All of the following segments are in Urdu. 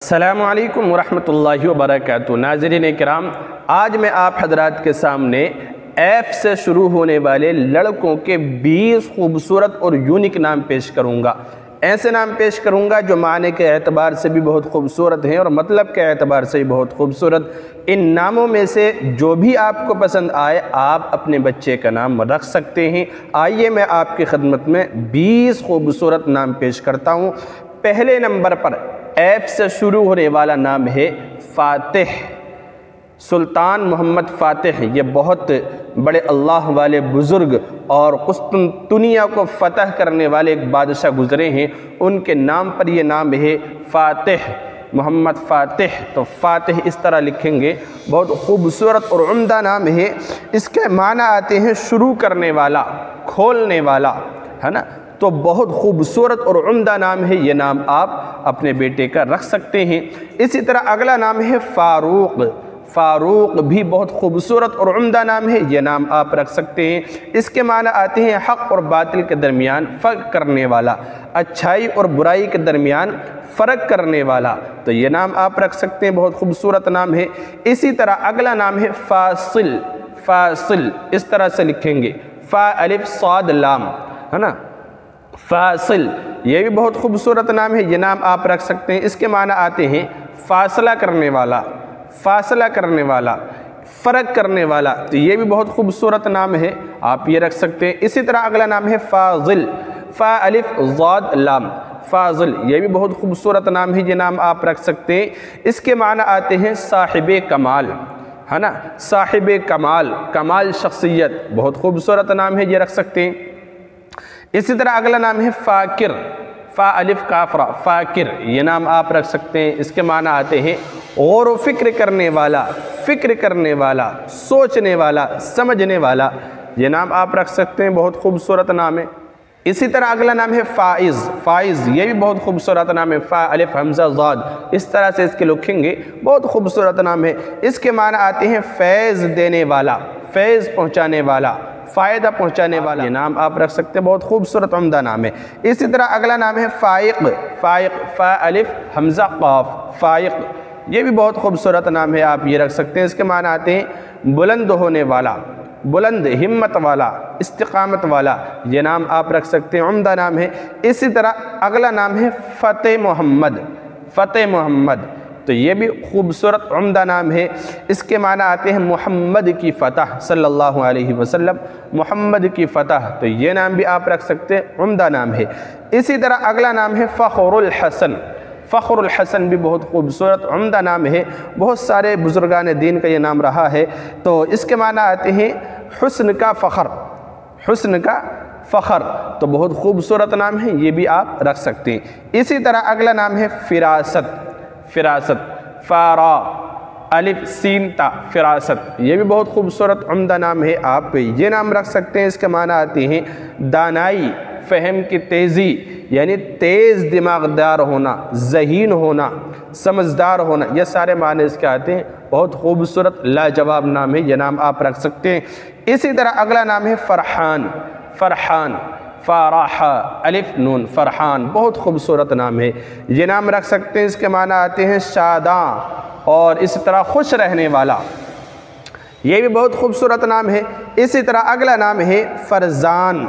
السلام علیکم ورحمۃ اللہ وبرکاتہ۔ ناظرین کرام، آج میں آپ حضرات کے سامنے ایف سے شروع ہونے والے لڑکوں کے 20 خوبصورت اور یونیک نام پیش کروں گا۔ ایسے نام پیش کروں گا جو معنی کے اعتبار سے بھی بہت خوبصورت ہیں اور مطلب کے اعتبار سے بھی بہت خوبصورت۔ ان ناموں میں سے جو بھی آپ کو پسند آئے آپ اپنے بچے کا نام رکھ سکتے ہیں۔ آئیے میں آپ کی خدمت میں 20 خوبصورت نام پیش کرتا ہوں۔ پہلے نمبر پر ایف سے شروع ہونے والا نام ہے فاتح۔ سلطان محمد فاتح یہ بہت بڑے اللہ والے بزرگ اور قسطنطنیہ کو فتح کرنے والے ایک بادشاہ گزرے ہیں، ان کے نام پر یہ نام ہے فاتح، محمد فاتح۔ تو فاتح اس طرح لکھیں گے، بہت خوبصورت اور عمدہ نام ہے۔ اس کے معنی آتے ہیں شروع کرنے والا، کھولنے والا، ہے نا؟ تو بہت خوبصورت اور عمدہ نام ہے، یہ نام آپ اپنے بیٹے کا رکھ سکتے ہیں۔ اسی طرح اگلا نام ہے فاروق۔ فاروق بھی بہت خوبصورت اور عمدہ نام ہے، یہ نام آپ رکھ سکتے ہیں۔ اس کے معنی آتے ہیں حق اور باطل کے درمیان فرق کرنے والا، اچھائی اور برائی کے درمیان فرق کرنے والا، تو یہ نام آپ رکھ سکتے ہیں، بہت خوبصورت نام ہے۔ اسی طرح اگلا نام ہے فاصل۔ فاصل اس طرح سے لکھیں گے، فا الف صاد لام، ہے نا؟ فاصل یہ بھی بہت خوبصورت نام ہے، یہ نام آپ رکھ سکتے ہیں۔ اس کے معنی آتے ہیں فاصلہ کرنے والا، فاصلہ کرنے والا، فرق کرنے والا، تو یہ بھی بہت خوبصورت نام ہے، آپ یہ رکھ سکتے ہیں۔ اسی طرح اگلا نام ہے فاضل۔ فا الف ضاد لام، فاضل یہ بھی بہت خوبصورت نام ہے، یہ نام آپ رکھ سکتے ہیں۔ اس کے معنی آتے ہیں صاحب کمال، ہے نا؟ صاحب کمال، کمال شخصیت، بہت خوبصورت نام ہے، یہ رکھ سکتے ہیں۔ اسی طرح اگلا نام ہے فاکر۔ فا الف کاف را، فاکر یہ نام آپ رکھ سکتے ہیں۔ اس کے معنی آتے ہیں غور و فکر کرنے والا، فکر کرنے والا، سوچنے والا، سمجھنے والا، یہ نام آپ رکھ سکتے ہیں، بہت خوبصورت نام ہے۔ اسی طرح اگلا نام ہے فائز۔ فائز یہ بھی بہت خوبصورت نام ہے، فا الف حمزہ ضاد، اس طرح سے اس کے لکھیں گے، بہت خوبصورت نام ہے۔ اس کے معنی آتے ہیں فیض دینے والا، فیض پہنچانے والا، فائدہ پہنچانے والا، یہ نام آپ رکھ سکتے ہیں، بہت خوبصورت عمدہ نام ہے۔ اسی طرح اگلا نام ہے فائق۔ فائق فا الف حمزہ قاف، فائق یہ بھی بہت خوبصورت نام ہے، آپ یہ رکھ سکتے ہیں۔ اس کے معنی آتے ہیں بلند ہونے والا، بلند ہمت والا، استقامت والا، یہ نام آپ رکھ سکتے ہیں، عمدہ نام ہے۔ اسی طرح اگلا نام ہے فتح محمد۔ فتح محمد تو یہ بھی خوبصورت عمدہ نام ہے۔ اس کے معنی آتے ہیں محمد کی فتح، صلی اللہ علیہ وسلم، محمد کی فتح، تو یہ نام بھی آپ رکھ سکتے ہیں، عمدہ نام ہے۔ اسی طرح اگلا نام ہے فخر الحسن۔ فخر الحسن بھی بہت خوبصورت عمدہ نام ہے، بہت سارے بزرگان دین کا یہ نام رہا ہے۔ تو اس کے معنی آتے ہیں حسن کا فخر، حسن کا فخر، تو بہت خوبصورت نام ہے، یہ بھی آپ رکھ سکتے ہیں۔ اسی طرح اگلا نام ہے فراست۔ فراست فارا الف سین تا، فراست یہ بھی بہت خوبصورت عمدہ نام ہے، آپ یہ نام رکھ سکتے ہیں۔ اس کے معنی آتے ہیں دانائی، فہم کی تیزی، یعنی تیز دماغ دار ہونا، ذہین ہونا، سمجھدار ہونا، یہ سارے معنی اس کے آتے ہیں، بہت خوبصورت لاجواب نام ہے، یہ نام آپ رکھ سکتے ہیں۔ اسی طرح اگلا نام ہے فرحان۔ فرحان فارح الف نون، فرحان بہت خوبصورت نام ہے، یہ نام رکھ سکتے ہیں۔ اس کے معنی آتے ہیں شاداں اور اسی طرح خوش رہنے والا، یہ بھی بہت خوبصورت نام ہے۔ اسی طرح اگلا نام ہے فرزان۔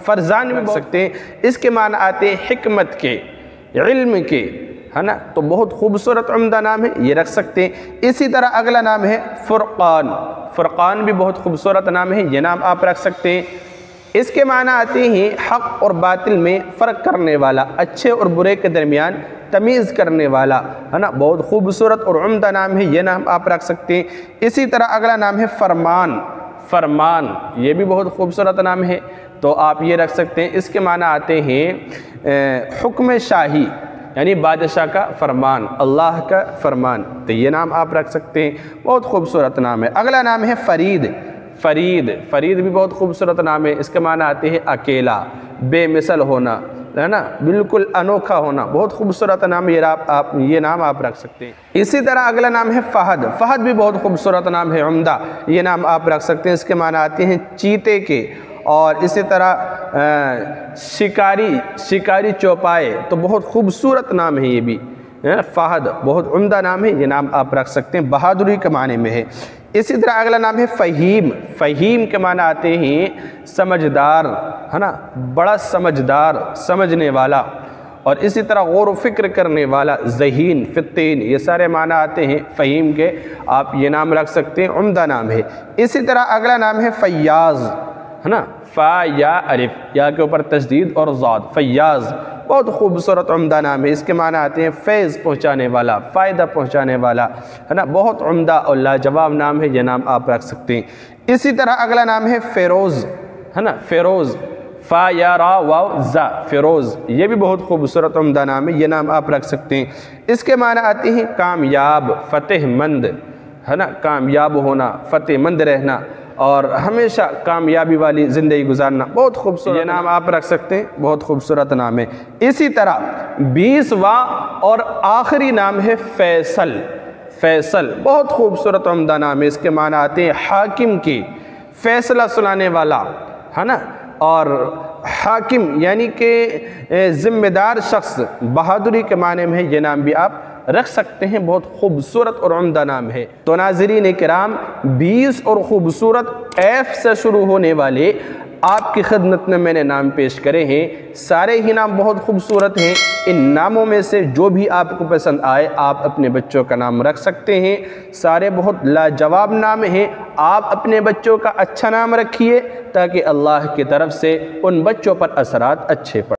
فرزان بھی رکھ سکتے ہیں، اس کے معنی آتے ہیں حکمت کے، علم کے، ہے نا؟ تو بہت خوبصورت عمدہ نام ہے، یہ رکھ سکتے ہیں۔ اسی طرح اگلا نام ہے فرقان۔ فرقان بھی بہت خوبصورت نام ہے، یہ نام آپ رکھ سکتے ہیں۔ اس کے معنی آتے ہیں حق اور باطل میں فرق کرنے والا، اچھے اور برے کے درمیان تمیز کرنے والا، ہے نا؟ بہت خوبصورت اور عمدہ نام ہے، یہ نام آپ رکھ سکتے ہیں۔ اسی طرح اگلا نام ہے فرمان۔ فرمان یہ بھی بہت خوبصورت نام ہے، تو آپ یہ رکھ سکتے ہیں۔ اس کے معنی آتے ہیں حکم شاہی، یعنی بادشاہ کا فرمان، اللہ کا فرمان، تو یہ نام آپ رکھ سکتے ہیں، بہت خوبصورت نام ہے۔ اگلا نام ہے فرید۔ فرید فرید بھی بہت خوبصورت نام ہے، اس کے معنی آتے ہیں اکیلا، بے مثل ہونا، ہے نا؟ بالکل انوکھا ہونا، بہت خوبصورت نام، یہ نام آپ رکھ سکتے ہیں۔ اسی طرح اگلا نام ہے فہد۔ فہد بھی بہت خوبصورت نام ہے، عمدہ، یہ نام آپ رکھ سکتے ہیں۔ اس کے معنی آتے ہیں چیتے کے، اور اسی طرح شکاری چوپائے، تو بہت خوبصورت نام ہے یہ بھی، فہد بہت عمدہ نام ہے، یہ نام آپ رکھ سکتے ہیں، بہادری کے معنی میں ہے۔ اسی طرح اگلا نام ہے فہیم۔ فہیم کے معنی آتے ہیں سمجھدار، ہے نا، بڑا سمجھدار، سمجھنے والا، اور اسی طرح غور و فکر کرنے والا، ذہین، فطین، یہ سارے معنی آتے ہیں فہیم کے، آپ یہ نام رکھ سکتے ہیں، عمدہ نام ہے۔ اسی طرح اگلا نام ہے فیاض، ہے نا، فا یا الف، یا کے اوپر تشدید اور ضاد، فیاض، بہت خوبصورت عمدہ نام ہے، اس کے معنی آتے ہیں فیض پہنچانے والا، فائدہ پہنچانے والا، ہے نا، بہت عمدہ اور لاجواب نام ہے، یہ نام آپ رکھ سکتے ہیں۔ اسی طرح اگلا نام ہے فیروز، ہے نا، فیروز، فا یا را واو زا، فیروز، یہ بھی بہت خوبصورت عمدہ نام ہے، یہ نام آپ رکھ سکتے ہیں۔ اس کے معنی آتے ہیں کامیاب، فتح مند، ہے نا، کامیاب ہونا، فتح مند رہنا، اور ہمیشہ کامیابی والی زندگی گزارنا، بہت خوبصورت، یہ نام آپ رکھ سکتے ہیں، بہت خوبصورت نام ہے۔ اسی طرح 20واں اور آخری نام ہے فیصل۔ فیصل بہت خوبصورت عمدہ نام ہے، اس کے معنی آتے ہیں حاکم کی، فیصلہ سنانے والا، ہے نا، اور حاکم یعنی کہ ذمہ دار شخص، بہادری کے معنی میں ہے، یہ نام بھی آپ رکھ سکتے ہیں، بہت خوبصورت اور عمدہ نام ہے۔ تو ناظرین کرام، 20 اور خوبصورت ایف سے شروع ہونے والے آپ کی خدمت میں نے نام پیش کرے ہیں، سارے ہی نام بہت خوبصورت ہیں۔ ان ناموں میں سے جو بھی آپ کو پسند آئے آپ اپنے بچوں کا نام رکھ سکتے ہیں، سارے بہت لاجواب نام ہیں۔ آپ اپنے بچوں کا اچھا نام رکھیے تاکہ اللہ کی طرف سے ان بچوں پر اثرات اچھے پڑیں۔